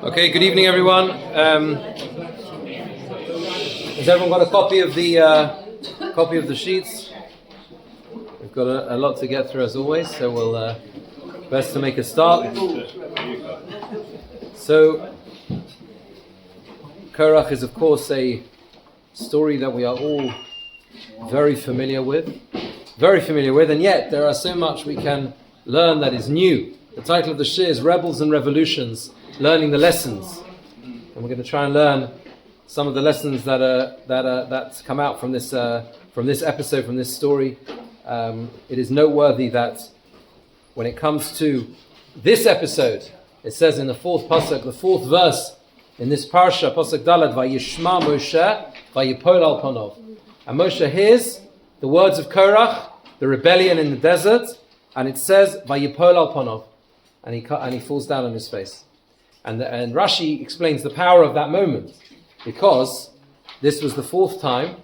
Okay, good evening, everyone. Has everyone got a copy of the sheets? We've got a lot to get through as always, so we'll best to make a start. So, Korach is of course a story that we are all very familiar with, and yet there are so much we can learn that is new. The title of the shir is Rebels and Revolutions, Learning the Lessons. And we're going to try and learn some of the lessons that come out from this episode, from this story. It is noteworthy that when it comes to this episode, it says in the fourth pasuk, the fourth verse in this parsha, pasuk Dalad, Vayishma Moshe, Vayipol al Panov. And Moshe hears the words of Korach, the rebellion in the desert, and it says Vayipol al Panov, and he falls down on his face. And Rashi explains the power of that moment, because this was the fourth time,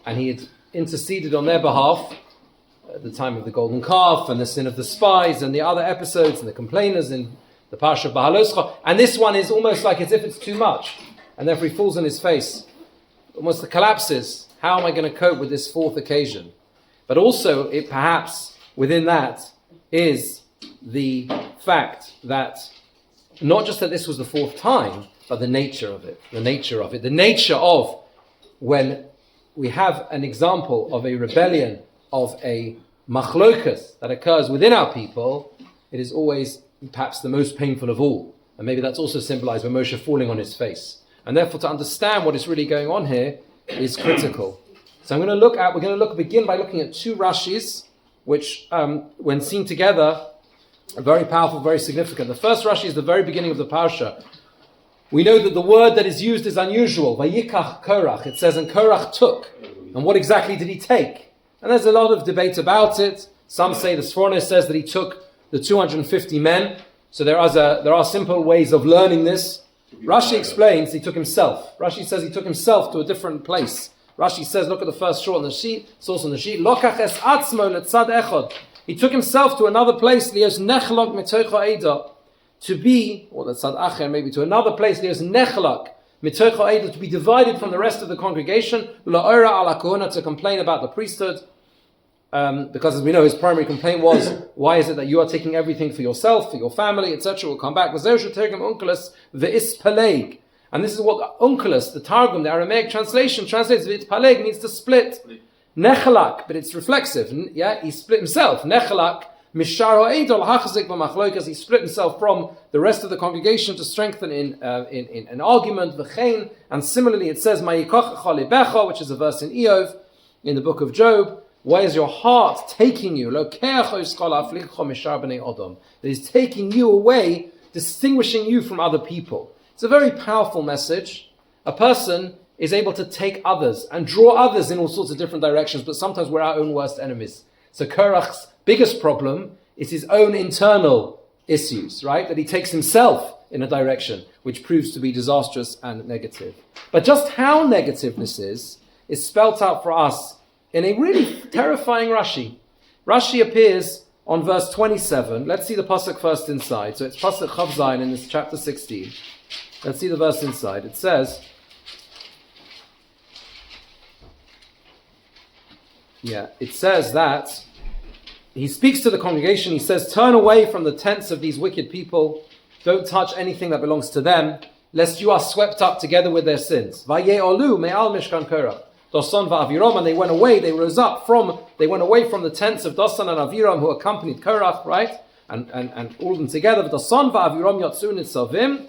and he had interceded on their behalf at the time of the golden calf, and the sin of the spies, and the other episodes, and the complainers in the Parsha Bahaloscha. And this one is almost like as if it's too much, and therefore he falls on his face, almost collapses. How am I going to cope with this fourth occasion? But also, it perhaps within that is the fact that not just that this was the fourth time, but the nature of it. The nature of when we have an example of a rebellion, of a machlokas that occurs within our people, it is always perhaps the most painful of all. And maybe that's also symbolized by Moshe falling on his face. And therefore, to understand what is really going on here is critical. So we're going to begin by looking at two Rashis, which, when seen together, are very powerful, very significant. The first Rashi is the very beginning of the parsha. We know that the word that is used is unusual. Vayikach Korach. It says, and Korach took. And what exactly did he take? And there's a lot of debate about it. Some say, the Sforno says that he took the 250 men. So there are simple ways of learning this. Rashi explains he took himself. Rashi says he took himself to a different place. Rashi says, look at the first short on the sheet, source on the sheet. Lokach es atzmo letzad echad. He took himself to another place, lios nechlok mitocha eda, to be, or letzad acher, maybe to another place, lios nechlok mitocha eda, to be divided from the rest of the congregation, la'ora ala kohuna, to complain about the priesthood, because as we know, his primary complaint was, why is it that you are taking everything for yourself, for your family, etc. We'll come back. And this is what Onkelos, the Targum, the Aramaic translation, translates. V'it paleg means to split. Nechalak, but it's reflexive. Yeah, he split himself. Nechalak, mishar ha'edol hachzik b'machlokas. He split himself from the rest of the congregation to strengthen in an argument. V'chein, and similarly, it says ma'yikoch chalibecha, which is a verse in Eov, in the book of Job. Why is your heart taking you? That is taking you away, distinguishing you from other people. It's a very powerful message. A person is able to take others and draw others in all sorts of different directions, but sometimes we're our own worst enemies. So Korach's biggest problem is his own internal issues, right? That he takes himself in a direction which proves to be disastrous and negative. But just how negative this is spelt out for us in a really terrifying Rashi. Rashi appears on verse 27. Let's see the pasuk first inside. So it's pasuk Chav Zayin in this chapter 16. Let's see the verse inside. It says, that he speaks to the congregation. He says, turn away from the tents of these wicked people. Don't touch anything that belongs to them, lest you are swept up together with their sins. Vaye'olu me'al mishkan Korach. Dasan va'Aviram, and they went away from the tents of Dasan and Aviram who accompanied Korach, right? And all of them together. Dasan va'Aviram yatzu nitzavim,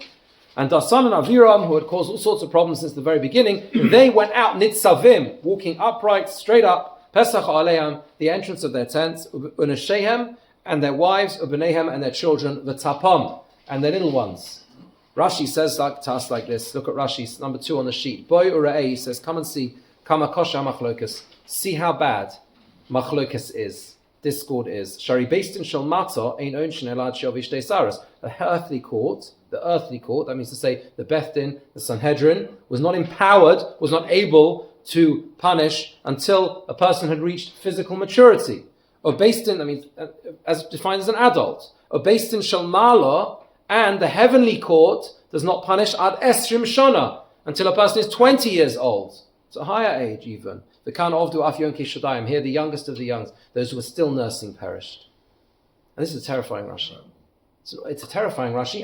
and Dasan and Aviram, who had caused all sorts of problems since the very beginning, they went out nitzavim, walking upright, straight up, Pesach aleim, the entrance of their tents, unashehem, and their wives, ubenehem, and their children, v'tapam, and their little ones. Rashi says to us like this. Look at Rashi, number 2 on the sheet. Boy ura'eh, he says, come and see. Kamakosha machlokas. See how bad machlokas is, discord is. Shari based in Shalmata ein onshin elad shavish desaras. The earthly court, that means to say the Beth Din, the Sanhedrin, was not empowered, was not able to punish until a person had reached physical maturity. Or based in, as defined as an adult. Or based in Shalmala, and the heavenly court, does not punish ad esrim shona, until a person is 20 years old. It's a higher age even. The kan ovdu af yonki shadayim. Here the youngest of the young, those who are still nursing, perished. And this is a terrifying Rashi. It's a terrifying Rashi,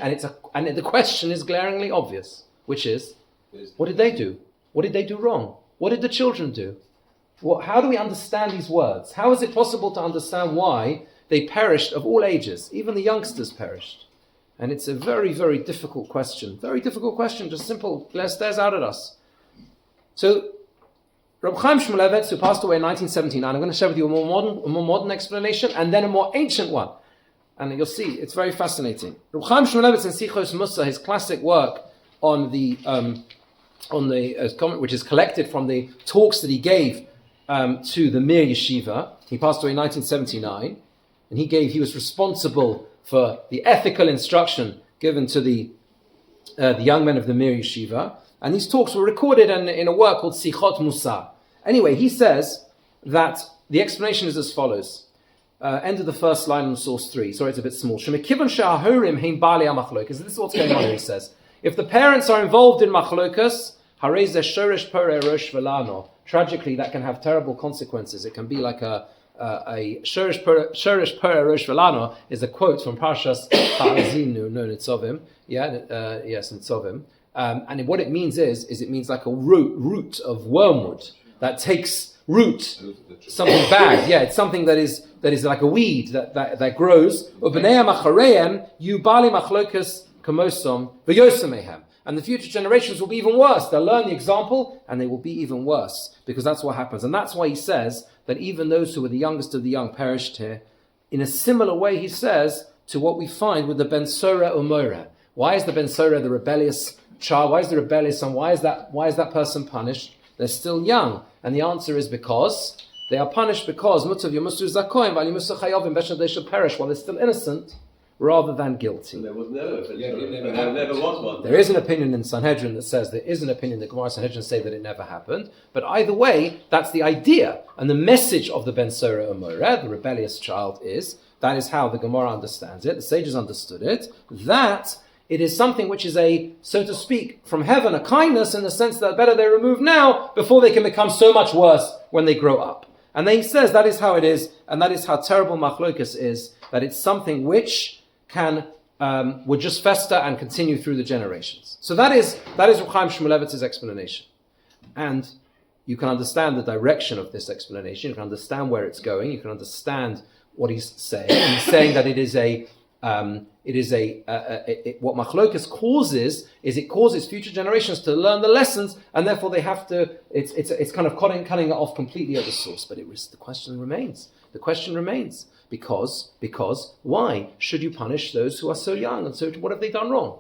and the question is glaringly obvious, which is, what did they do? What did they do wrong? What did the children do? How do we understand these words? How is it possible to understand why they perished of all ages? Even the youngsters perished. And it's a very, very difficult question. Very difficult question, just simple. Stares out at us. So, Reb Chaim Shmulevitz, who passed away in 1979, I'm going to share with you a more modern explanation and then a more ancient one. And you'll see, it's very fascinating. Reb Chaim Shmulevitz in Sichos Musa, his classic work on the comment, which is collected from the talks that he gave to the Mir Yeshiva. He passed away in 1979, and he was responsible for the ethical instruction given to the young men of the Mir Yeshiva. And these talks were recorded in a work called Sichot Musa. Anyway, he says that the explanation is as follows. End of the first line on source 3. Sorry, it's a bit small. This is what's going on here, he says. If the parents are involved in machlokas, tragically, that can have terrible consequences. It can be like a shorish pere rosh velano is a quote from Parshas Ha'azinu, no Nitzovim. Yes, Nitzovim. And what it means is it means like a root of wormwood that takes root, something bad. Yeah, it's something that is like a weed that grows. And the future generations will be even worse. They'll learn the example and they will be even worse, because that's what happens. And that's why he says that even those who were the youngest of the young perished here. In a similar way, he says, to what we find with the Ben Sora Umora. Why is the Ben Sora the rebellious child? Why is the rebellious son? Why is that person punished? They're still young. And the answer is because they are punished because they should perish while they're still innocent rather than guilty. There was never was one. There is an opinion in Sanhedrin that says there is an opinion that Gemara Sanhedrin say that it never happened. But either way, that's the idea. And the message of the Ben Sora Umoreh, the rebellious child, that is how the Gemara understands it, the sages understood it, that it is something which is so to speak, from heaven, a kindness in the sense that better they remove now before they can become so much worse when they grow up. And then he says that is how it is, and that is how terrible machlokas is, that it's something which would just fester and continue through the generations. So that is Reb Chaim Shmulevitz's explanation. And you can understand the direction of this explanation, you can understand where it's going, you can understand what he's saying. He's saying that what machlokas causes is it causes future generations to learn the lessons, and therefore they have to. It's kind of cutting it off completely at the source. But the question remains. The question remains because why should you punish those who are so young, and so what have they done wrong?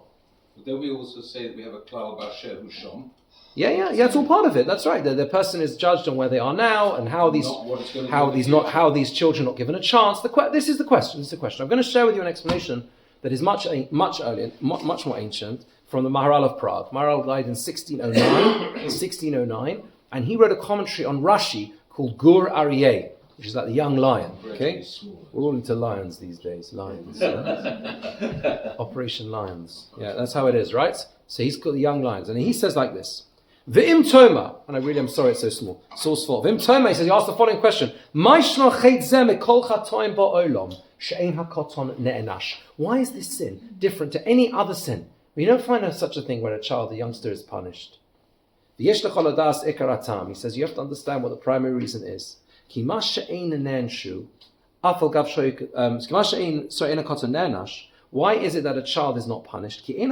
But then we also say that we have a klal basher husham. Yeah, it's all part of it. That's right. The person is judged on where they are now and how these children are not given a chance. This is the question. I'm going to share with you an explanation that is much earlier, much more ancient, from the Maharal of Prague. Maharal died in 1609, and he wrote a commentary on Rashi called Gur Aryeh, which is like the young lion. Okay, we're all into lions these days. Lions, Operation Lions. Yeah, that's how it is, right? So he's got the young lions, and he says like this. V'im Toma, and I really am sorry it's so small. Source 4. V'im Toma, he says, he asked the following question. Why is this sin different to any other sin? We don't find such a thing where a youngster is punished. He says, you have to understand what the primary reason is. Why is it that a child is not punished? Simply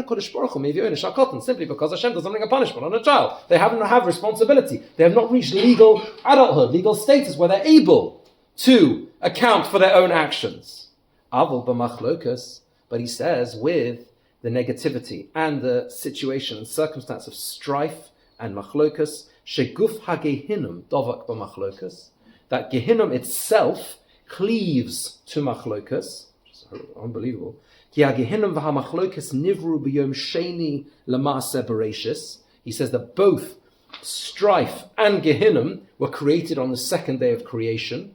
because Hashem doesn't bring a punishment on a child. They haven't have responsibility. They have not reached legal adulthood, legal status where they're able to account for their own actions. But he says, with the negativity and the situation and circumstance of strife and machlokas, sheguf hagehinum dovak b'machlokas, that Gehinnom itself cleaves to machlokas, which is unbelievable. He says that both strife and Gehinnom were created on the second day of creation,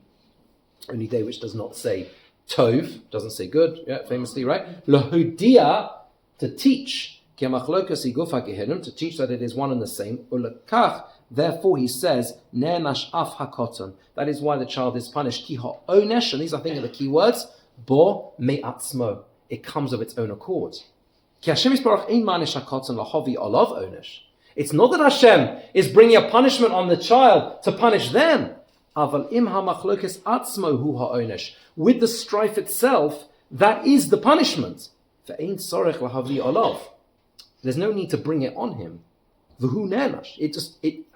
only day which does not say tov, doesn't say good, famously, right? Lahodia, to teach, Ki hamachlokas hi gufa gehinnom, to teach that it is one and the same. Ulekach, therefore he says, ne'nash af hakoton. That is why the child is punished. Ki ha'onesh, and these I think are the key words, bo me'atzmo. It comes of its own accord. Ki Hashem Yisbarach ein manish hakoton lahovi olav onesh. It's not that Hashem is bringing a punishment on the child to punish them. Aval im hamachlokas atzmo hu ha'onesh. With the strife itself, that is the punishment. Ve'ein tzorech lahavi olav. There's no need to bring it on him. V'hu ne'nash.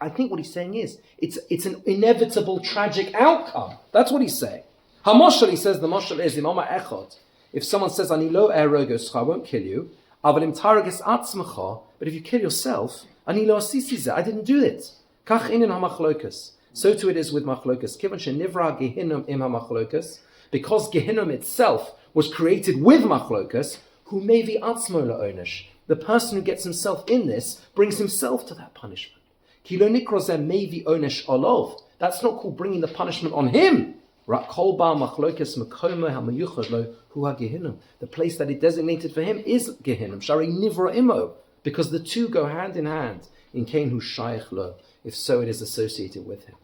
I think what he's saying is, it's an inevitable tragic outcome. That's what he's saying. Hamoshel, he says, the moshel is imama echot. If someone says, ani lo erogos, I won't kill you. Aval im tarages atzmecha. But if you kill yourself, ani lo asisi, I didn't do it. Kach inin hamachlokas. So too it is with machlokas. Kivan shenivra gehinnom im hamachlokas. Because Gehinnom itself was created with machlokas, who mevi atzmo la'onesh. The person who gets himself in this brings himself to that punishment. Ki lo nikrozeh mevi onesh olov. That's not called bringing the punishment on him. Rak kol ba machlokas mekomo hamayuchad lo hu haGehinnom. The place that is designated for him is Gehinnom. Shari nivra imo. Because the two go hand in hand. In kain hu shayich lo. If so, it is associated with him.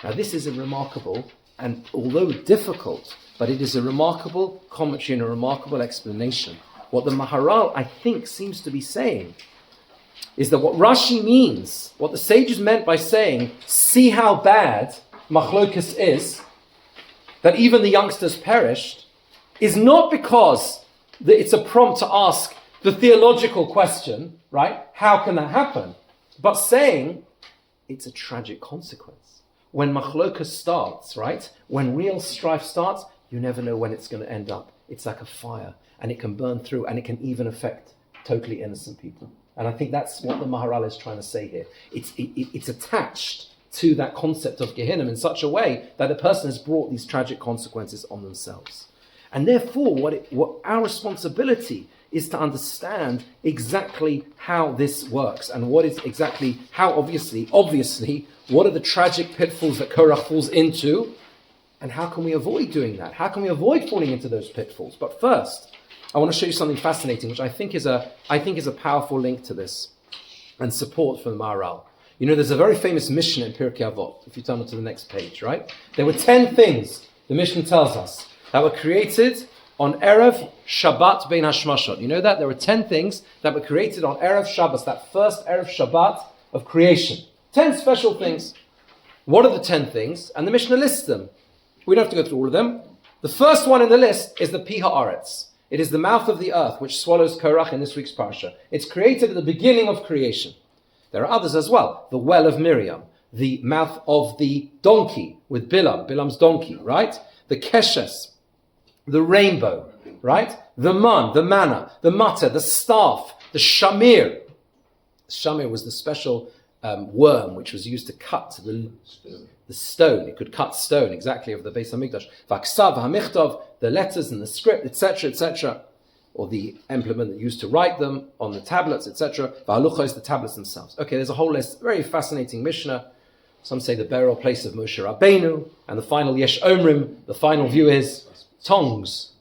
Now this is a remarkable, and although difficult, but it is a remarkable commentary and a remarkable explanation. What the Maharal, I think, seems to be saying is that what Rashi means, what the sages meant by saying, see how bad Machlokas is, that even the youngsters perished, is not because it's a prompt to ask the theological question, right? How can that happen? But saying it's a tragic consequence. When Machlokas starts, right? When real strife starts, you never know when it's going to end up. It's like a fire, and it can burn through, and it can even affect totally innocent people. And I think that's what the Maharal is trying to say here. It's attached to that concept of Gehinnom in such a way that the person has brought these tragic consequences on themselves. And therefore, what our responsibility is to understand exactly how this works, and what is exactly, how obviously, what are the tragic pitfalls that Korach falls into, and how can we avoid doing that? How can we avoid falling into those pitfalls? But first, I want to show you something fascinating, which I think is a powerful link to this, and support for the Maharal. You know, there's a very famous Mishnah in Pirkei Avot, if you turn to the next page, right? There were 10 things, the Mishnah tells us, that were created on Erev Shabbat Bein Hashmashot. You know that? There were 10 things that were created on Erev Shabbos, that first Erev Shabbat of creation. 10 special things. What are the 10 things? And the Mishnah lists them. We don't have to go through all of them. The first one in the list is the Pi Haaretz. It is the mouth of the earth, which swallows Korach in this week's parsha. It's created at the beginning of creation. There are others as well. The well of Miriam, the mouth of the donkey with Bilam's donkey, right? The Keshes, the rainbow, right? The man, the manna, the matter, the staff, the shamir. Shamir was the special worm which was used to cut the stone. It could cut stone, exactly, of the Beis HaMikdash. V'aksav, ha'michtov, the letters and the script, etc., etc., or the implement that used to write them on the tablets, etc. V'haluchos, the tablets themselves. Okay, there's a whole list, very fascinating Mishnah. Some say the burial place of Moshe Rabbeinu, and the final Yesh Omrim, the final view is tongs,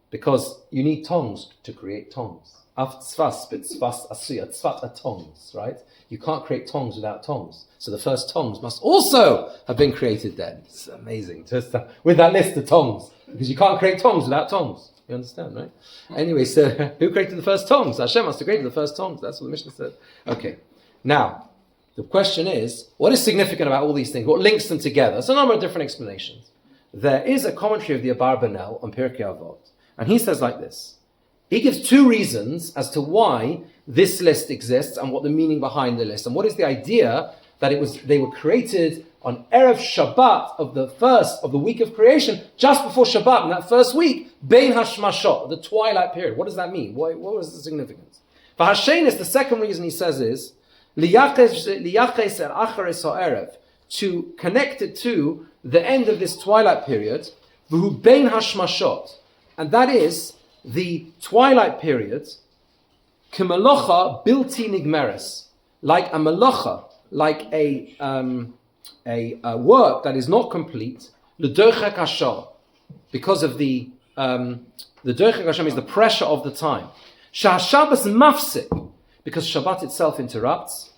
because you need tongs to create tongs. Af tzvas, bit tzvas asuya, tzvat are tongs, right? You can't create tongs without tongs. So the first tongs must also have been created then. It's amazing, just with that list of tongs, because you can't create tongs without tongs. You understand, right? Anyway, so who created the first tongs? Hashem must have created the first tongs. That's what the Mishnah said. Okay, now, the question is, what is significant about all these things? What links them together? There's a number of different explanations. There is a commentary of the Abarbanel on Pirkei Avot, and he says like this. He gives 2 reasons as to why this list exists and what the meaning behind the list, and what is the idea that they were created on Erev Shabbat of the week of creation, just before Shabbat, in that first week, Bein Hashmashot, the twilight period. What does that mean? What was the significance? For Hashenis, the second reason he says is, Liyaches el achares ha'erev, to connect it to the end of this twilight period, v'hu bein hashmashot, and that is the twilight period, k'malocha bilti nigmeres, like a malacha, like a work that is not complete, l'dochek hashar, because of the dochek hashar is the pressure of the time. Sha'ashabbos mafsik, because Shabbat itself interrupts.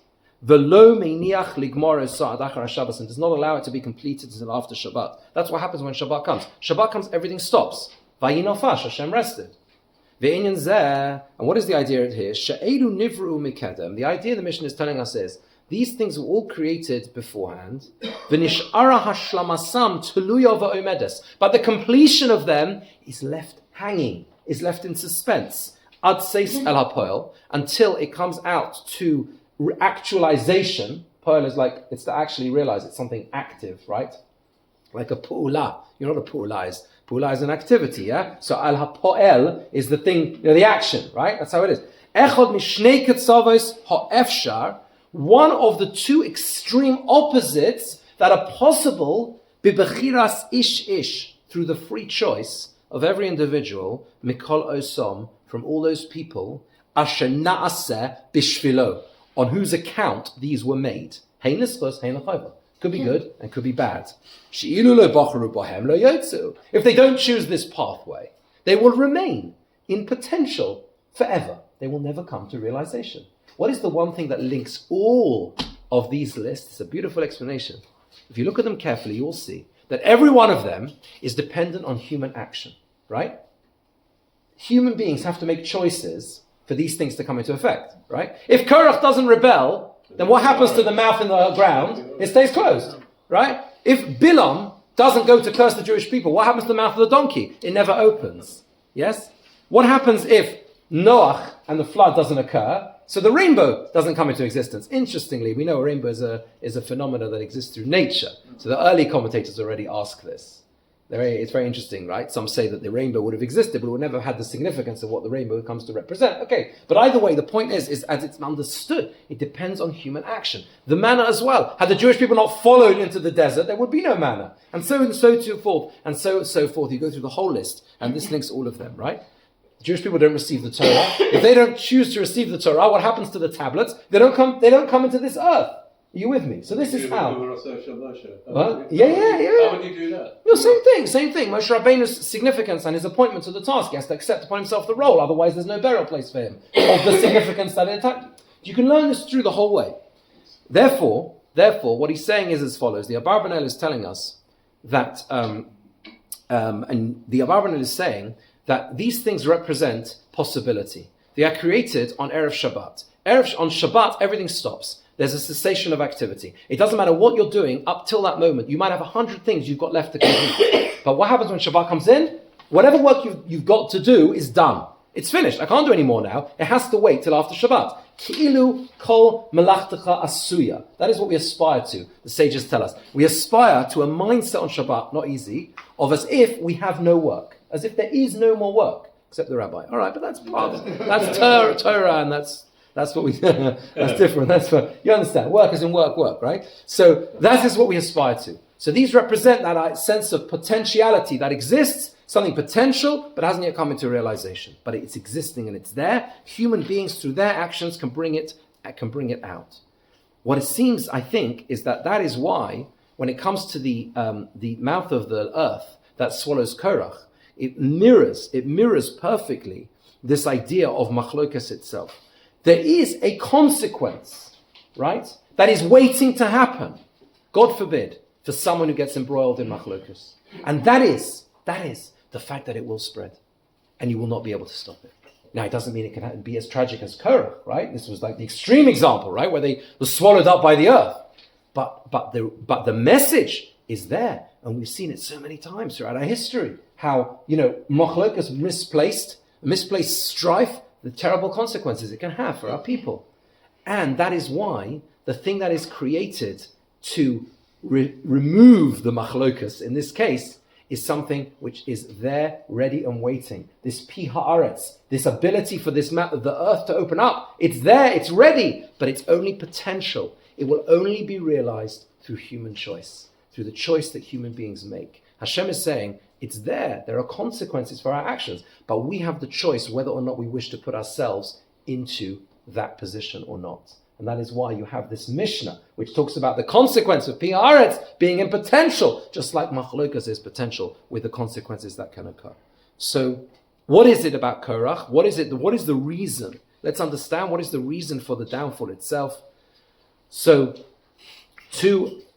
V'lo meiniach ligmor sa'ad achar Shabbos, and does not allow it to be completed until after Shabbat. That's what happens when Shabbat comes. Shabbat comes, everything stops. Vayinofash, Hashem rested. Ve'inyan zeh, and what is the idea here? She'elu nivru mikedem. The idea the Mishnah is telling us is, these things were all created beforehand. V'nish'ara hashlamasam tuluya va'omedes. But the completion of them is left hanging, is left in suspense. Ad seis el hapoel, until it comes out to actualization. Poel is like, it's to actually realize it's something active, right? Like a pu'ula. You know what a pu'ula is? Pu'ula is an activity, yeah? So al hapoel is the thing, the action, right? That's how it is. Echod mishnei ketzavos ha'efshar, one of the two extreme opposites that are possible, bibechiras ish, through the free choice of every individual, mikol osom, from all those people, asher na'aseh bishvilo, on whose account these were made. Hein nischos, hein l'chayva. Could be good and could be bad. She'ilu lo bacharu bohem lo yotzu. If they don't choose this pathway, they will remain in potential forever. They will never come to realization. What is the one thing that links all of these lists? It's a beautiful explanation. If you look at them carefully, you will see that every one of them is dependent on human action, right? Human beings have to make choices for these things to come into effect, right? If Korach doesn't rebel, then what happens to the mouth in the ground? It stays closed, right? If Bilam doesn't go to curse the Jewish people, what happens to the mouth of the donkey? It never opens, yes? What happens if Noach and the flood doesn't occur? So the rainbow doesn't come into existence. Interestingly, we know a rainbow is a phenomenon that exists through nature. So the early commentators already ask this. It's very interesting, right? Some say that the rainbow would have existed, but it would never have had the significance of what the rainbow comes to represent. Okay, but either way, the point is as it's understood, it depends on human action. The manna as well. Had the Jewish people not followed into the desert, there would be no manna. And so forth. And so forth. You go through the whole list, and this links all of them, right? The Jewish people don't receive the Torah. If they don't choose to receive the Torah, what happens to the tablets? They don't come into this earth. Are you with me? So this is how. What? Yeah. How would you do that? No, same thing. Moshe Rabbeinu's significance and his appointment to the task. He has to accept upon himself the role, otherwise there's no burial place for him of the significance that it attacked. You can learn this through the whole way. Therefore, what he's saying is as follows. The Abarbanel is telling us that, and the Abarbanel is saying that these things represent possibility. They are created on Erev Shabbat. On Shabbat, everything stops. There's a cessation of activity. It doesn't matter what you're doing up till that moment. You might have 100 things you've got left to complete. But what happens when Shabbat comes in? Whatever work you've got to do is done. It's finished. I can't do any more now. It has to wait till after Shabbat. Ki'ilu kol melachtecha asuya. That is what we aspire to. The sages tell us. We aspire to a mindset on Shabbat, not easy, of as if we have no work. As if there is no more work, except the rabbi. All right, but that's Torah, and that's what we. That's different. That's what you understand. Work is in work, right? So that is what we aspire to. So these represent that sense of potentiality that exists, something potential, but hasn't yet come into realization. But it's existing and it's there. Human beings, through their actions, can bring it out. What it seems, I think, is that is why, when it comes to the mouth of the earth that swallows Korach, it mirrors perfectly this idea of machlokas itself. There is a consequence, right, that is waiting to happen, God forbid, for someone who gets embroiled in machlokas. And that is the fact that it will spread, and you will not be able to stop it. Now, it doesn't mean it can be as tragic as Korach, right? This was like the extreme example, right, where they were swallowed up by the earth. But the message is there, and we've seen it so many times throughout our history. How, machlokas, misplaced strife, the terrible consequences it can have for our people. And that is why the thing that is created to remove the machlokas, in this case, is something which is there, ready and waiting. This pi haaretz, this ability for the earth to open up, it's there, it's ready, but it's only potential. It will only be realized through human choice, through the choice that human beings make. Hashem is saying, it's there. There are consequences for our actions, but we have the choice whether or not we wish to put ourselves into that position or not. And that is why you have this Mishnah, which talks about the consequence of Pi Haaretz being in potential, just like Machlokas is potential with the consequences that can occur. So, what is it about Korach? What is the reason Let's understand what is the reason for the downfall itself. So,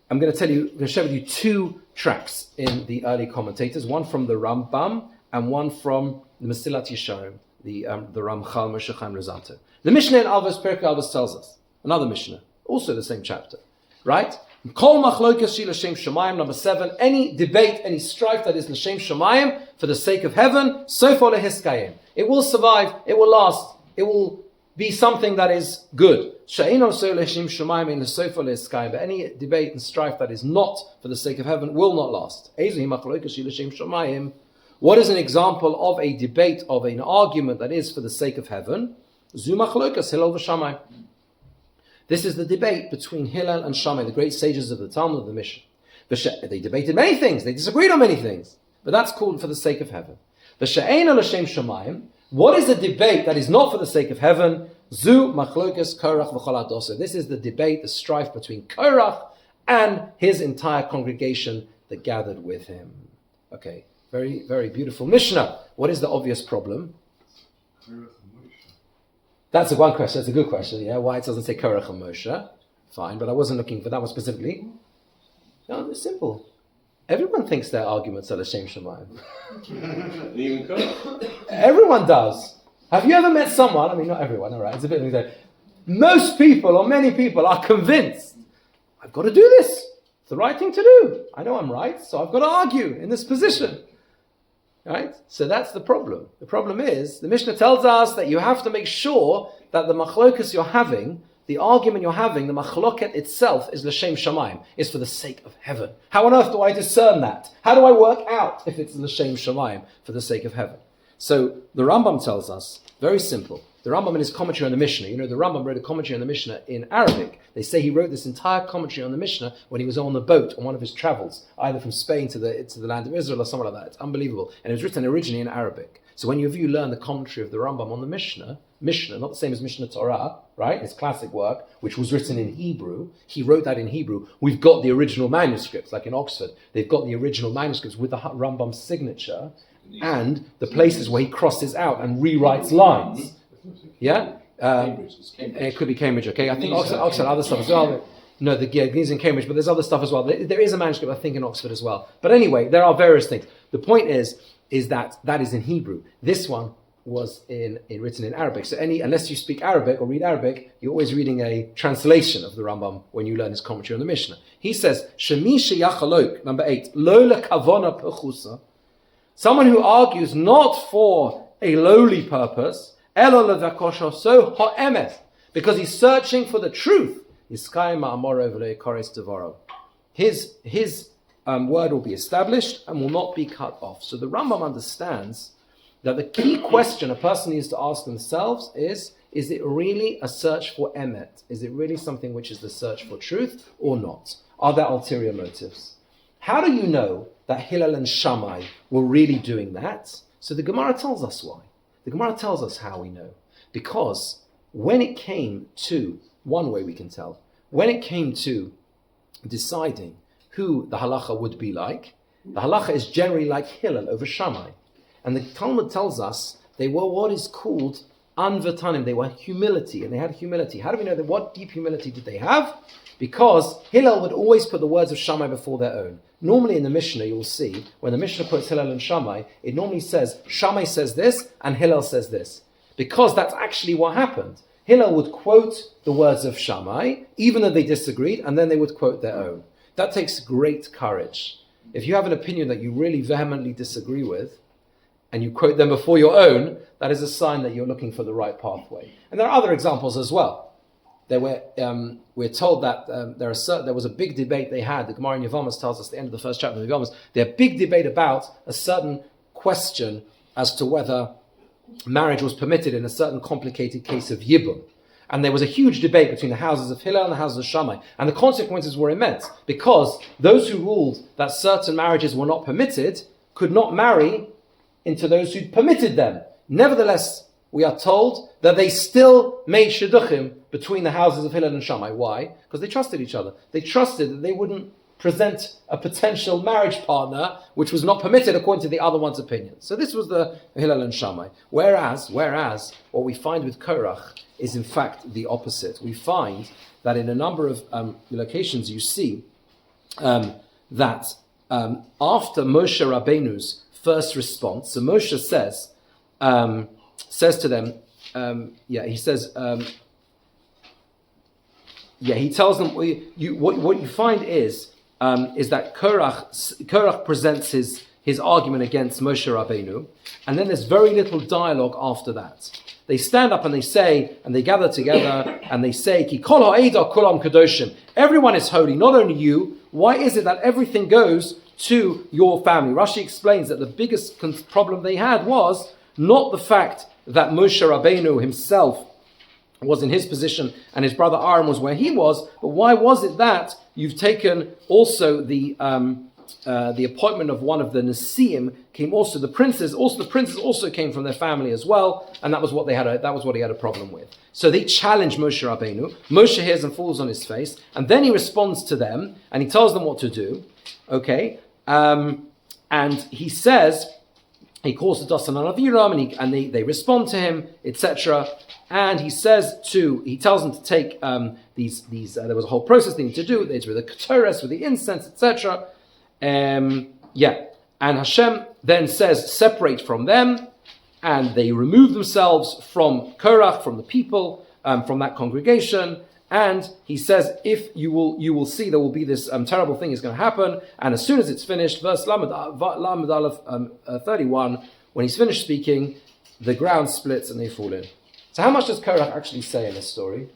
I'm going to share with you two tracks in the early commentators, one from the Rambam and one from the Mesilat Yesharim, the Ramchal Moshe Chaim Luzzatto. The Mishnah in Avos, Perkei Avos tells us, another Mishnah, also the same chapter, right? Kol machlokas shi l'shem shamayim, number 7, any debate, any strife that is l'shem shamayim, for the sake of heaven, sofa lehiskayim. It will survive, it will last, it will be something that is good. She'eino so l'shem shamayim in sofa lehiskayim, but any debate and strife that is not for the sake of heaven will not last. Ezu machlokas shi l'shem shamayim. What is an example of a debate, of an argument that is for the sake of heaven? Zu machlokas Hillel v'Shammai. This is the debate between Hillel and Shammai, the great sages of the Talmud of the Mishnah. They debated many things, they disagreed on many things, but that's called for the sake of heaven. V'she'eino l'shem shamayim. What is a debate that is not for the sake of heaven? Zu machlokas Korach v'chol hadosa. This is the debate, the strife between Korach and his entire congregation that gathered with him. Okay, very, very beautiful Mishnah. What is the obvious problem? That's one question. That's a good question. Yeah, why it doesn't say Korach and Moshe? Fine, but I wasn't looking for that one specifically. No, it's simple. Everyone thinks their arguments are l'shem shamayim. Even Korach. Everyone does. Have you ever met someone? I mean, not everyone. All right, it's a bit like most people or many people are convinced I've got to do this. It's the right thing to do. I know I'm right, so I've got to argue in this position. Right? So that's the problem. The problem is, the Mishnah tells us that you have to make sure that the machlokas you're having, the argument you're having, the machloket itself is l'shem shamayim, is for the sake of heaven. How on earth do I discern that? How do I work out if it's l'shem shamayim, for the sake of heaven? So the Rambam tells us, very simple. The Rambam in his commentary on the Mishnah, the Rambam wrote a commentary on the Mishnah in Arabic. They say he wrote this entire commentary on the Mishnah when he was on the boat on one of his travels, either from Spain to the land of Israel or somewhere like that. It's unbelievable. And it was written originally in Arabic. So when you learn the commentary of the Rambam on the Mishnah, not the same as Mishnah Torah, right? His classic work, which was written in Hebrew. He wrote that in Hebrew. We've got the original manuscripts, like in Oxford. They've got the original manuscripts with the Rambam's signature and the places where he crosses out and rewrites lines. Yeah? It could be Cambridge, okay? I think Oxford, other stuff as well. No, the Gne's in Cambridge, but there's other stuff as well. There is a manuscript, I think, in Oxford as well. But anyway, there are various things. The point is that is in Hebrew. This one was written in Arabic. So unless you speak Arabic or read Arabic, you're always reading a translation of the Rambam when you learn his commentary on the Mishnah. He says, Shemi sheyachalok, number 8, lo lekavona pechusa, someone who argues not for a lowly purpose, because he's searching for the truth. His word will be established and will not be cut off. So the Rambam understands that the key question a person needs to ask themselves is it really a search for emet? Is it really something which is the search for truth or not? Are there ulterior motives? How do you know that Hillel and Shammai were really doing that? So the Gemara tells us why. The Gemara tells us how we know. Because when it came to, one way we can tell, when it came to deciding who the halacha would be like, the halacha is generally like Hillel over Shammai. And the Talmud tells us they were what is called anvatanim. They were humility, and they had humility. How do we know that? What deep humility did they have? Because Hillel would always put the words of Shammai before their own. Normally in the Mishnah, you'll see, when the Mishnah puts Hillel and Shammai, it normally says, Shammai says this, and Hillel says this. Because that's actually what happened. Hillel would quote the words of Shammai, even though they disagreed, and then they would quote their own. That takes great courage. If you have an opinion that you really vehemently disagree with, and you quote them before your own, that is a sign that you're looking for the right pathway. And there are other examples as well. We're told that there was a big debate they had. The Gemara in Yevamos tells us at the end of the first chapter of Yevamos, they had a big debate about a certain question as to whether marriage was permitted in a certain complicated case of Yibum. And there was a huge debate between the houses of Hillel and the houses of Shammai. And the consequences were immense, because those who ruled that certain marriages were not permitted could not marry into those who permitted them. Nevertheless, we are told that they still made shidduchim between the houses of Hillel and Shammai. Why? Because they trusted each other. They trusted that they wouldn't present a potential marriage partner, which was not permitted according to the other one's opinion. So this was the Hillel and Shammai. Whereas what we find with Korach is in fact the opposite. We find that in a number of locations you see that after Moshe Rabbeinu's first response, so Moshe says to them, he tells them, what you find is that Korach presents his argument against Moshe Rabbeinu, and then there's very little dialogue after that. They stand up and they say, and they gather together, and they say, Ki kol ha'eda kulam kadoshim. Everyone is holy, not only you. Why is it that everything goes to your family? Rashi explains that the biggest problem they had was not the fact that Moshe Rabbeinu himself was in his position and his brother Aaron was where he was, but why was it that you've taken also the appointment of one of the Nesiim came also the princes also came from their family as well, and that was what he had a problem with. So they challenge Moshe Rabbeinu. Moshe hears and falls on his face, and then he responds to them and he tells them what to do. Okay, and he says, he calls the Dasan and Aviram, and they respond to him, etc. And he tells them to take these. There was a whole process they need to do. It's with the ketores, with the incense, etc. And Hashem then says, separate from them, and they remove themselves from Korach, from the people, from that congregation. And he says, if you will see, there will be this terrible thing is going to happen. And as soon as it's finished, verse Lamed Aleph 31, when he's finished speaking, the ground splits and they fall in. So how much does Korach actually say in this story?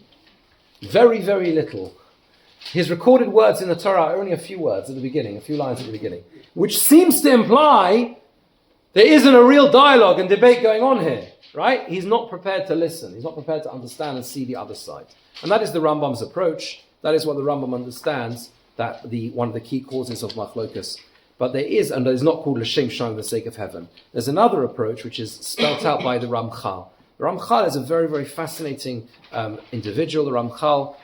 Very, very little. His recorded words in the Torah are only a few words at the beginning, a few lines at the beginning, which seems to imply there isn't a real dialogue and debate going on here, right? He's not prepared to listen. He's not prepared to understand and see the other side. And that is the Rambam's approach. That is what the Rambam understands, that one of the key causes of Machlokas. But there is, and it's not called L'Shem Shamaim for the sake of heaven. There's another approach which is spelt out by the Ramchal. The Ramchal is a very, very fascinating individual. The Ramchal,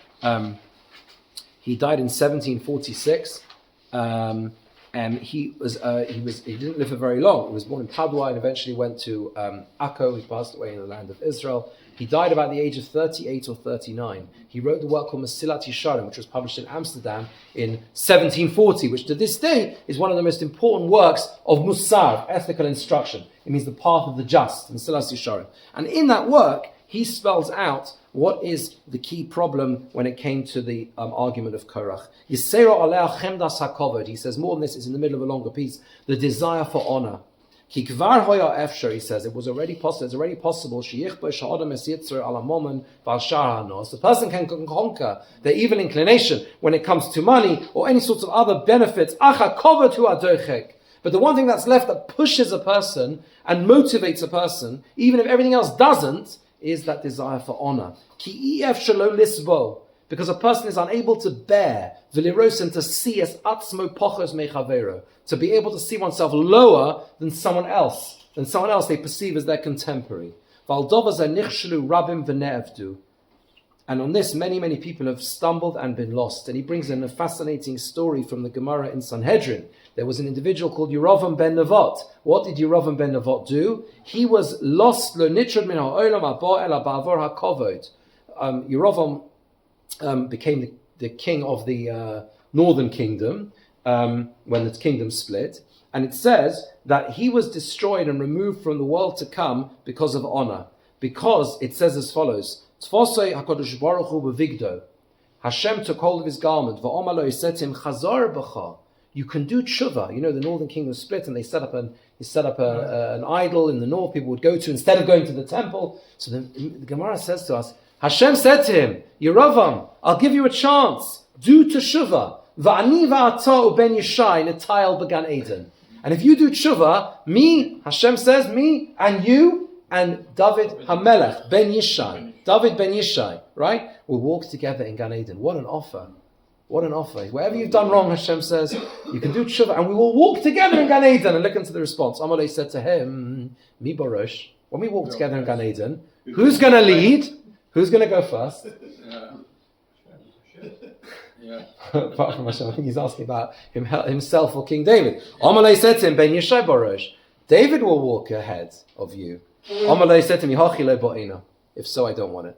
he died in 1746. And he didn't live for very long. He was born in Padua and eventually went to Akko. He passed away in the land of Israel. He died about the age of 38 or 39. He wrote the work called Mesilat Yesharim, which was published in Amsterdam in 1740, which to this day is one of the most important works of Musar, ethical instruction. It means the path of the just, Mesilat Yesharim. And in that work, he spells out what is the key problem when it came to the argument of Korach. Yisera aleh chemdas hakovod. He says more than this, it's in the middle of a longer piece. The desire for honor. Ki kvar hoya efshar, he says, it's already possible. The person can conquer their evil inclination when it comes to money or any sorts of other benefits. But the one thing that's left that pushes a person and motivates a person, even if everything else doesn't, is that desire for honor. Ki ef shelo lisbo, because a person is unable to bear v'liros, and to see as atzmo pochos mechavero, to be able to see oneself lower than someone else they perceive as their contemporary. V'aldova zenichshelu rabim v'ne'evdu. And on this, many, many people have stumbled and been lost. And he brings in a fascinating story from the Gemara in Sanhedrin. There was an individual called Yerovam ben Nevat. What did Yerovam ben Nevat do? He was lost. Yerovam became the king of the northern kingdom when the kingdom split. And it says that he was destroyed and removed from the world to come because of honor. Because it says as follows, Tfosei HaKadosh Baruch Hu b'vigdo. Hashem took hold of his garment. V'omar lo, he said to him, Chazar b'cha. You can do tshuva. You know, the northern kingdom split, and they set up an idol in the north. People would go to instead of going to the temple. So the Gemara says to us, Hashem said to him, Yerovam, I'll give you a chance. Do tshuva. Va'ani va'ata uben Yishai netayel b'gan Eden. And if you do tshuva, me, Hashem says, me and you and David HaMelech ben Yishai, David ben Yishai, right? We'll walk together in Gan Eden. What an offer. What an offer. Wherever you've done wrong, Hashem says, you can do tshuva, and we will walk together in Gan Eden. And look into the response. Amalei said to him, Mi Baruch, when we walk together in Gan Eden, who's going to lead? Who's going to go first? Yeah. Apart from Hashem, I think he's asking about himself or King David. Amalei said to him, Ben Yeshai Borosh, David will walk ahead of you. Amalei said to me, Hachi lo bo'ina. If so, I don't want it.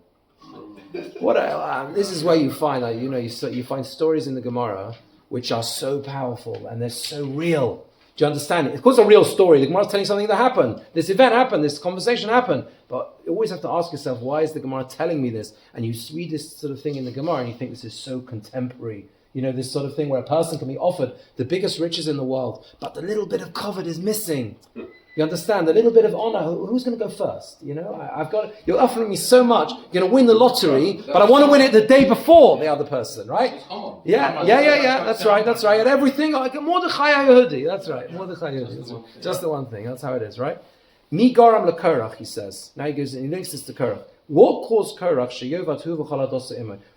This is where you find that you find stories in the Gemara which are so powerful and they're so real. Do you understand it? Of course, a real story. The Gemara is telling something that happened. This event happened. This conversation happened. But you always have to ask yourself, why is the Gemara telling me this? And you read this sort of thing in the Gemara and you think this is so contemporary. This sort of thing where a person can be offered the biggest riches in the world, but the little bit of covet is missing. You understand? A little bit of honor. Who's going to go first? You're offering me so much. You're going to win the lottery, but I want to win it the day before the other person, right? Yeah. That's right. And everything, like Mordechai Yehudi. That's right. Mordechai Yehudi. Just the one thing. That's how it is, right? Mi garam leKorach, he says. Now he goes and he links this to Korach. What caused Korach?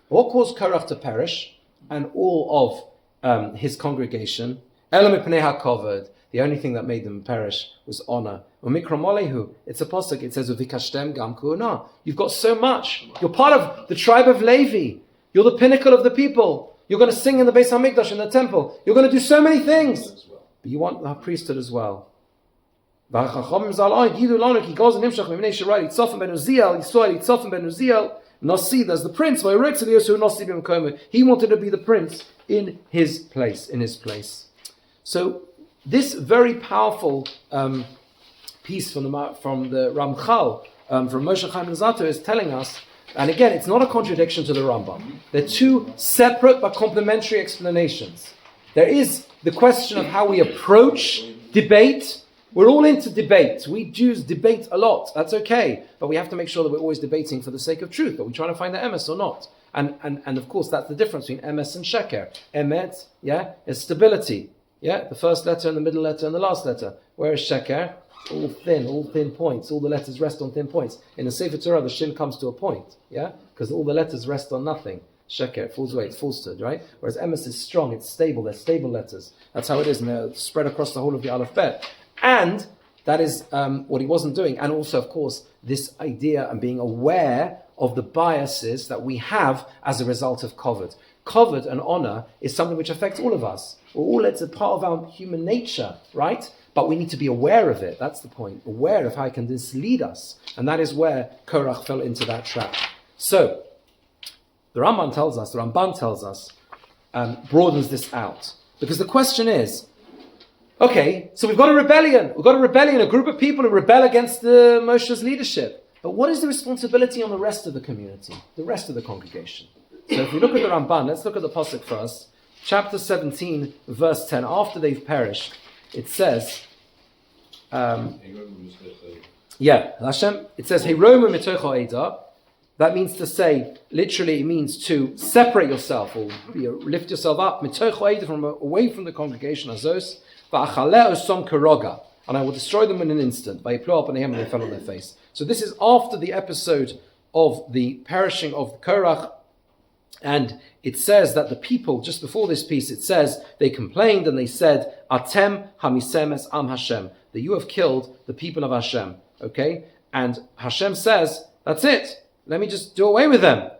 What caused Korach to perish and all of his congregation? Elam ipnei hakovod. The only thing that made them perish was honor. It's a pasuk. It says, "Uvikashtem gam ku'ana." You've got so much. You're part of the tribe of Levi. You're the pinnacle of the people. You're going to sing in the Beis Hamikdash in the temple. You're going to do so many things. But you want the priesthood as well. Nasi, there's the prince. He wanted to be the prince in his place. So this very powerful piece from the Ramchal, from Moshe Chaim Luzzatto, is telling us, and again, it's not a contradiction to the Rambam. They're two separate but complementary explanations. There is the question of how we approach debate. We're all into debate. We Jews debate a lot. That's okay. But we have to make sure that we're always debating for the sake of truth. Are we trying to find the emes or not? And of course, that's the difference between emes and sheker. Emet, is stability. The first letter and the middle letter and the last letter. Whereas sheker, all thin points. All the letters rest on thin points. In the Sefer Torah, the shin comes to a point. Because all the letters rest on nothing. Sheker, it falls away, it's falsehood, right? Whereas emes is strong, it's stable, they're stable letters. That's how it is, and they're spread across the whole of the Aleph Bet. And that is what he wasn't doing. And also, of course, this idea and being aware of the biases that we have as a result of Kovod. Kovod and honor is something which affects all of us. It's a part of our human nature, right? But we need to be aware of it. That's the point. Aware of how it can mislead us. And that is where Korach fell into that trap. So, the Ramban tells us, broadens this out. Because the question is, okay, so we've got a rebellion. A group of people who rebel against the Moshe's leadership. But what is the responsibility on the rest of the community, the rest of the congregation? So if we look at the Ramban, let's look at the pasuk first. Chapter 17, verse 10. After they've perished, it says, Hashem, it says, Heromu mitocho eda. That means to say, literally, it means to separate yourself or lift yourself up, mitocho eda, away from the congregation, azos. And I will destroy them in an instant. And they fell on their face. So this is after the episode of the perishing of Korach. And it says that the people, just before this piece, it says, they complained and they said, Atem hamisem es am Hashem, that you have killed the people of Hashem. Okay? And Hashem says, that's it. Let me just do away with them.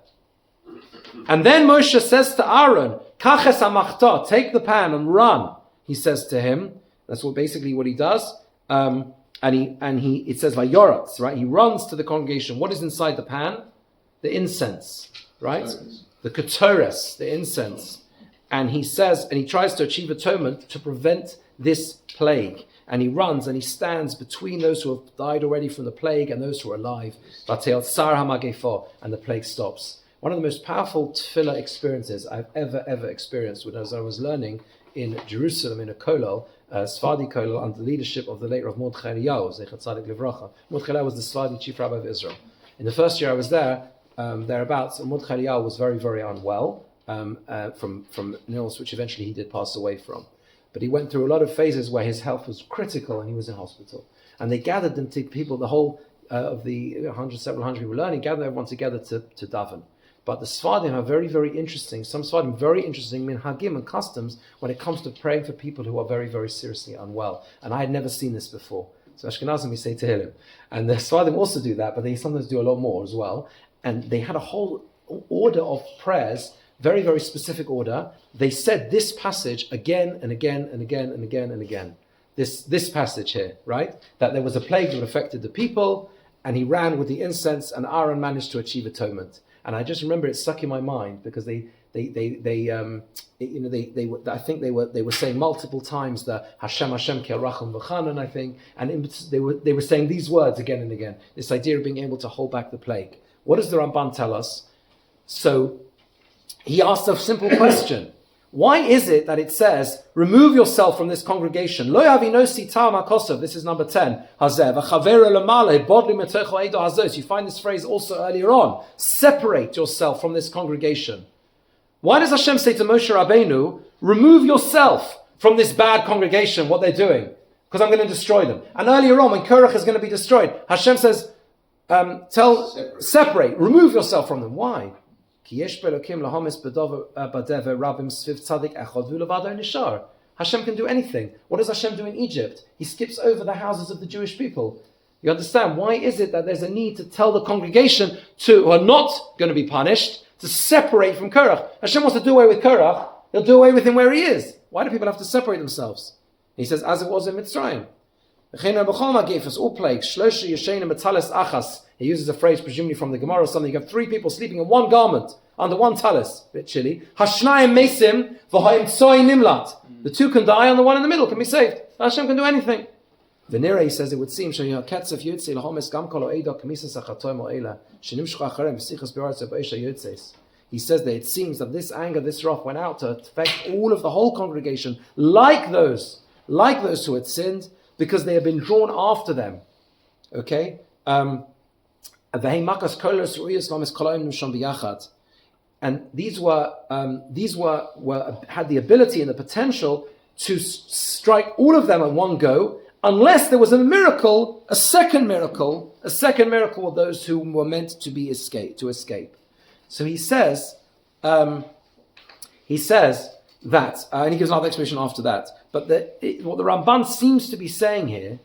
And then Moshe says to Aaron, Kaches hamachta, take the pan and run. He says to him, that's what he does. It says Vayoratz, right? He runs to the congregation. What is inside the pan? The incense, right? The ketores, the incense. And he says, and he tries to achieve atonement to prevent this plague. And he runs and he stands between those who have died already from the plague and those who are alive. And the plague stops. One of the most powerful tefillah experiences I've ever experienced as I was learning in Jerusalem, in a kollel, Sfadi kollel, under the leadership of the late Rav Mordechai Eliyahu, Zechat Tzadik Livracha. Mordechai Eliyahu was the Sfadi chief rabbi of Israel. In the first year I was there, thereabouts, Mordechai Eliyahu was very, very unwell from an illness which eventually he did pass away from. But he went through a lot of phases where his health was critical and he was in hospital. And they gathered them to people, the whole of the several hundred people learning, gathered everyone together to daven. But the Sfadim are very, very interesting. Some Sfadim very interesting minhagim and customs when it comes to praying for people who are very, very seriously unwell. And I had never seen this before. So Ashkenazim, we say Tehillim. And the Sfadim also do that, but they sometimes do a lot more as well. And they had a whole order of prayers very, very specific order. They said this passage again and again and again and again and again. This passage here, right? That there was a plague that affected the people, and he ran with the incense, and Aaron managed to achieve atonement. And I just remember it stuck in my mind because I think they were saying multiple times the Hashem Ki Rachum V'Chanan, I think, and they were saying these words again and again. This idea of being able to hold back the plague. What does the Ramban tell us? So he asked a simple question. Why is it that it says, remove yourself from this congregation? Lo yavinosi ta'am hakosov. This is number 10. Hazeh. V'chavera lemale, bodli metocho eido hazos. You find this phrase also earlier on. Separate yourself from this congregation. Why does Hashem say to Moshe Rabbeinu, remove yourself from this bad congregation, what they're doing? Because I'm going to destroy them. And earlier on, when Korach is going to be destroyed, Hashem says, separate, remove yourself from them. Why? Hashem can do anything. What does Hashem do in Egypt? He skips over the houses of the Jewish people. You understand? Why is it that there's a need to tell the congregation who are not going to be punished to separate from Korach? Hashem wants to do away with Korach. He'll do away with him where he is. Why do people have to separate themselves? He says, as it was in Mitzrayim. All plagues. He uses a phrase presumably from the Gemara or something. You have 3 people sleeping in one garment under one talis. Bit chilly. Hashnayim mesim v'hayim tsoy nimlat. The 2 can die and the one in the middle can be saved. Hashem can do anything. Venera, he says, it would seem he says that it seems that this anger, this wrath went out to affect all of the whole congregation, like those who had sinned, because they had been drawn after them. Okay? And these were had the ability and the potential to strike all of them at one go, unless there was a miracle, a second miracle of those who were meant to escape. So he says that, and he gives another explanation after that. But what the Ramban seems to be saying here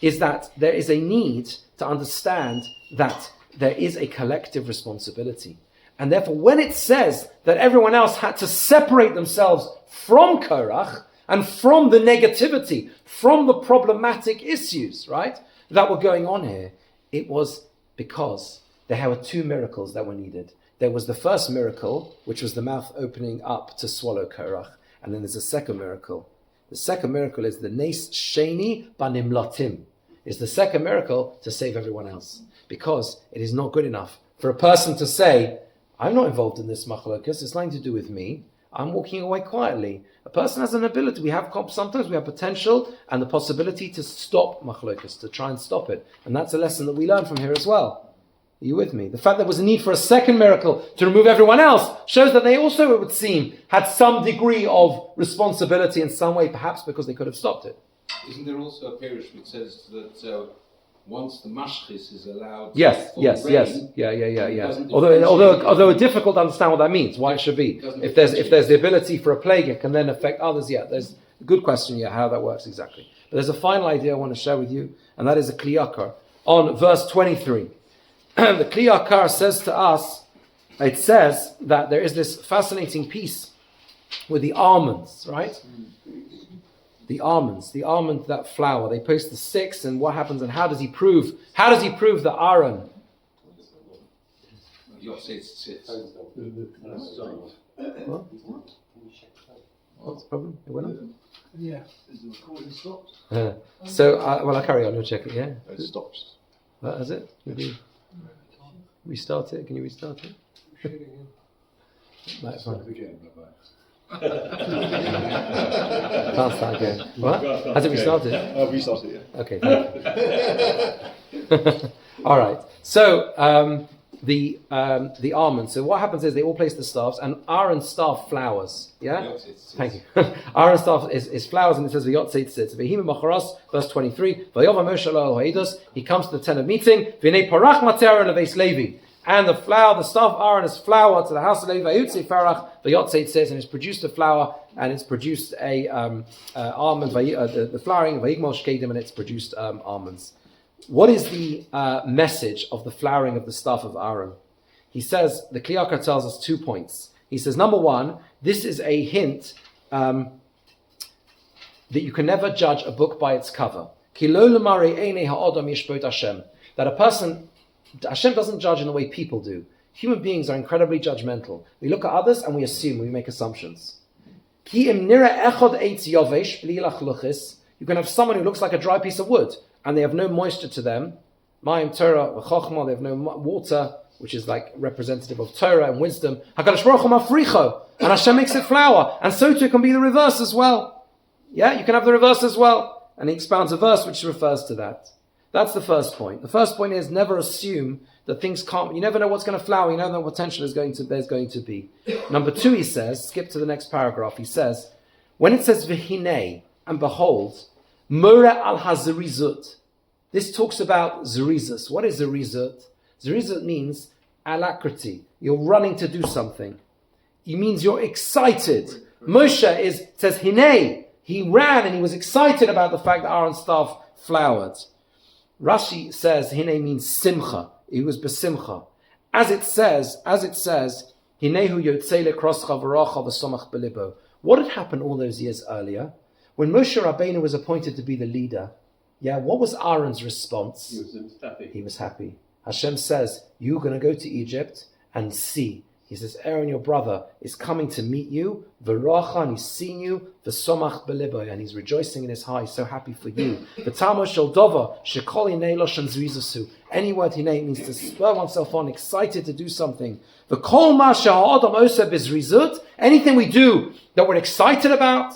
is that there is a need to understand that there is a collective responsibility. And therefore, when it says that everyone else had to separate themselves from Korach and from the negativity, from the problematic issues, right, that were going on here, it was because there were 2 miracles that were needed. There was the first miracle, which was the mouth opening up to swallow Korach. And then there's a second miracle. The second miracle is the Nes Sheni Banimlatim. Is the second miracle to save everyone else. Because it is not good enough for a person to say, I'm not involved in this machlokas, it's nothing to do with me. I'm walking away quietly. A person has an ability. Sometimes we have potential and the possibility to stop machlokas, to try and stop it. And that's a lesson that we learn from here as well. Are you with me? The fact that there was a need for a second miracle to remove everyone else shows that they also, it would seem, had some degree of responsibility in some way, perhaps because they could have stopped it. Isn't there also a parish which says that once the mashchis is allowed? Yes. Yeah. Although it's difficult to understand what that means, why it should be. If there's the ability for a plague, it can then affect others. Yeah, there's a good question. Yeah, how that works exactly. But there's a final idea I want to share with you, and that is a kliyakar on verse 23. The kliyakar says to us, it says that there is this fascinating piece with the almonds, right? The almond, that flour. They post the sticks, and what happens, and how does he prove that Aaron? What's the problem? It went off? Yeah. Is the recording stopped? I'll carry on. You'll check it. Yeah. It stops. That is it. Maybe restart it. Can you restart it? Right, fine. Again, bye-bye. Can't start again. What? Has it restarted? I'll restart it, yeah. Okay, thank you. All right. So the almonds. So what happens is they all place the staffs, and Aaron's staff flowers. Yeah. Thank you. Aaron's staff is flowers, and it says v'yotzeit tzitz. V'him macharas, verse 23. V'yova Moshe lo ha'edos. He comes to the tent of meeting. V'nei parach matera leveis Levi. And the staff of Aaron is flour to the house of Levi. V'yutzi farach v'yotzeit tzitz, and it's produced a flour, and it's produced a almond. The flowering v'yigmol shkedim, and it's produced almonds. What is the message of the flowering of the staff of Aaron? He says, the Kliyakar tells us 2 points. He says, number one, this is a hint that you can never judge a book by its cover. That a person, Hashem doesn't judge in the way people do. Human beings are incredibly judgmental. We look at others and we assume, we make assumptions. You can have someone who looks like a dry piece of wood and they have no moisture to them. Mayim Torah, Chochmah, they have no water, which is like representative of Torah and wisdom. HaKadosh Baruch Hu mafricho, and Hashem makes it flower. And so too can be the reverse as well. Yeah, you can have the reverse as well. And he expounds a verse which refers to that. That's the first point. The first point is never assume that things can't, you never know what's going to flower, you never know what potential there's going to be. Number two, he says, skip to the next paragraph, he says, when it says v'hinei, and behold, more al hazerizut, this talks about zerizus. What is zerizut? Zerizut means alacrity. You're running to do something. It means you're excited. Moshe says hinei, he ran and he was excited about the fact that Aaron's staff flowered. Rashi says hinei means simcha. He was besimcha. As it says, hinehu yotzei lekroscha v'racha v'somach belibo. What had happened all those years earlier? When Moshe Rabbeinu was appointed to be the leader, what was Aaron's response? He was happy. Hashem says, you're going to go to Egypt and see. He says, Aaron, your brother, is coming to meet you. V'racha, and he's seen you. V'somach belibo, and he's rejoicing in his heart. He's so happy for you. V'tamo shel dova, shekol hinei lo shanzrizasu. Any word hinei means to spur oneself on, excited to do something. V'kol ma sheha'adam oseh bizrizut. Anything we do that we're excited about,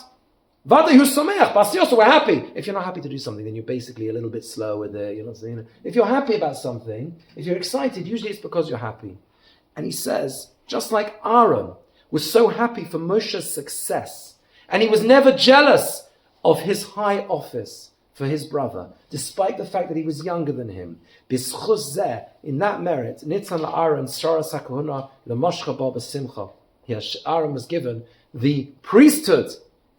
Vadahu someach, basiyos, we're happy. If you're not happy to do something, then you're basically a little bit slow with it. If you're happy about something, if you're excited, usually it's because you're happy. And he says, just like Aaron was so happy for Moshe's success, and he was never jealous of his high office for his brother, despite the fact that he was younger than him. In that merit, Nitzan Aaron Sharas HaKahuna L'Moshcha Ba B'Simcha. Aaron was given the priesthood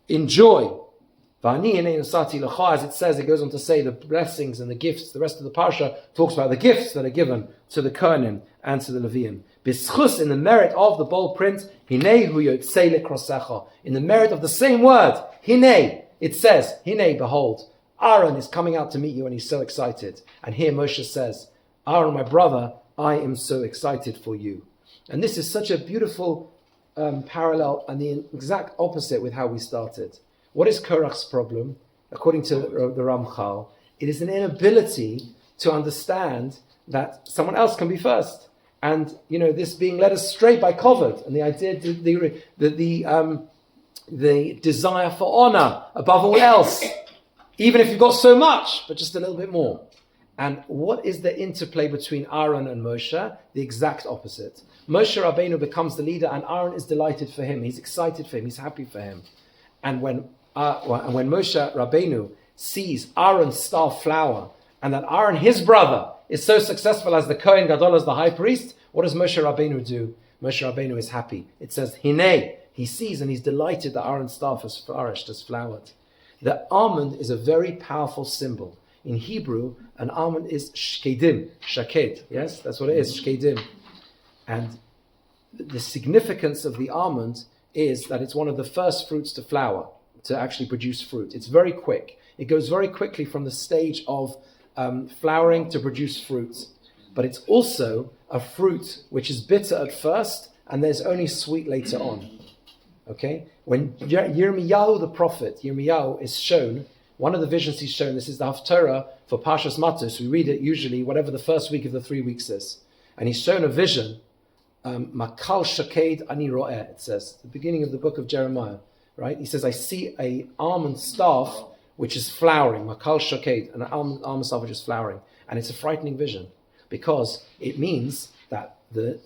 in joy. As it says, it goes on to say the blessings and the gifts. The rest of the parsha talks about the gifts that are given to the Kohanim and to the Leviim. B'schus, in the merit of the bold print, Hinei hu yotzei lekrosecha. In the merit of the same word, Hinei, it says, Hinei, behold, Aaron is coming out to meet you and he's so excited. And here Moshe says, Aaron, my brother, I am so excited for you. And this is such a beautiful parallel and the exact opposite with how we started. What is Korach's problem? According to the Ramchal, it is an inability to understand that someone else can be first. And, this being led astray by Kovod, and the idea, the desire for honor above all else, even if you've got so much, but just a little bit more. And what is the interplay between Aaron and Moshe? The exact opposite. Moshe Rabbeinu becomes the leader, and Aaron is delighted for him. He's excited for him. He's happy for him. And when Moshe Rabbeinu sees Aaron's staff flower, and that Aaron, his brother, is so successful as the Kohen Gadol, as the high priest, what does Moshe Rabbeinu do? Moshe Rabbeinu is happy. It says, Hinei, he sees and he's delighted that Aaron's staff has flourished, has flowered. The almond is a very powerful symbol. In Hebrew, an almond is shkedim, shaked. Yes, that's what it is, shkedim. And the significance of the almond is that it's one of the first fruits to flower, to actually produce fruit. It's very quick. It goes very quickly from the stage of flowering to produce fruit. But it's also a fruit which is bitter at first, and there's only sweet later on. Okay? When Yirmiyahu the prophet, Yirmiyahu is shown, one of the visions he's shown, this is the Haftarah for Parshas Matos. We read it usually, whatever the first week of the 3 weeks is. And he's shown a vision, Makal Shaked Ani Ro'eh, it says, the beginning of the book of Jeremiah, right? He says, I see a almond staff which is flowering, Makal Shaked, an almond staff which is flowering. And it's a frightening vision, because it means that the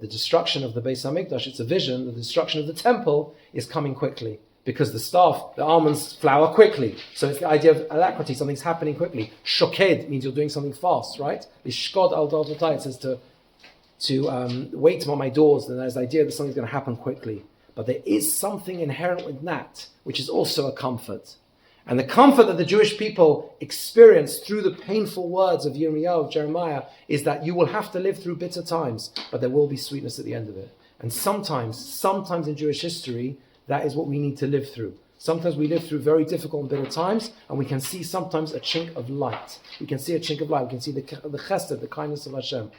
destruction of the Beis HaMikdash, it's a vision, the destruction of the temple is coming quickly. Because the almonds flower quickly. So it's the idea of alacrity, something's happening quickly. Shoked means you're doing something fast, right? Lishkod al davotai, it says to wait on my doors, and there's the idea that something's going to happen quickly. But there is something inherent with that, which is also a comfort. And the comfort that the Jewish people experienced through the painful words of Yirmiyahu, of Jeremiah, is that you will have to live through bitter times, but there will be sweetness at the end of it. And sometimes in Jewish history, that is what we need to live through. Sometimes we live through very difficult and bitter times, and we can see sometimes a chink of light. We can see a chink of light. We can see the chesed, the kindness of Hashem.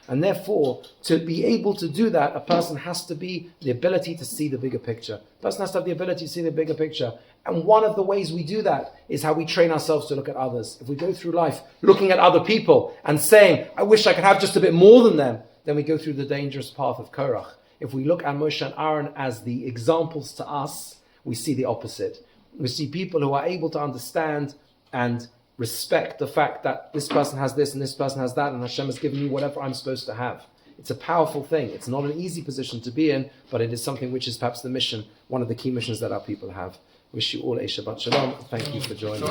And therefore, to be able to do that, a person has to be the ability to see the bigger picture. A person has to have the ability to see the bigger picture. And one of the ways we do that is how we train ourselves to look at others. If we go through life looking at other people and saying, I wish I could have just a bit more than them, then we go through the dangerous path of Korach. If we look at Moshe and Aaron as the examples to us, we see the opposite. We see people who are able to understand and respect the fact that this person has this and this person has that, and Hashem has given me whatever I'm supposed to have. It's a powerful thing. It's not an easy position to be in, but it is something which is perhaps the mission, one of the key missions that our people have. Wish you all a Shabbat Shalom. Thank you for joining.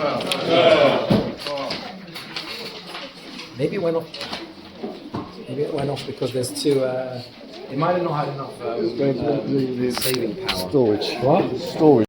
Maybe it went off. Maybe it went off because there's two. It might have not had enough saving power. Storage. What? Storage.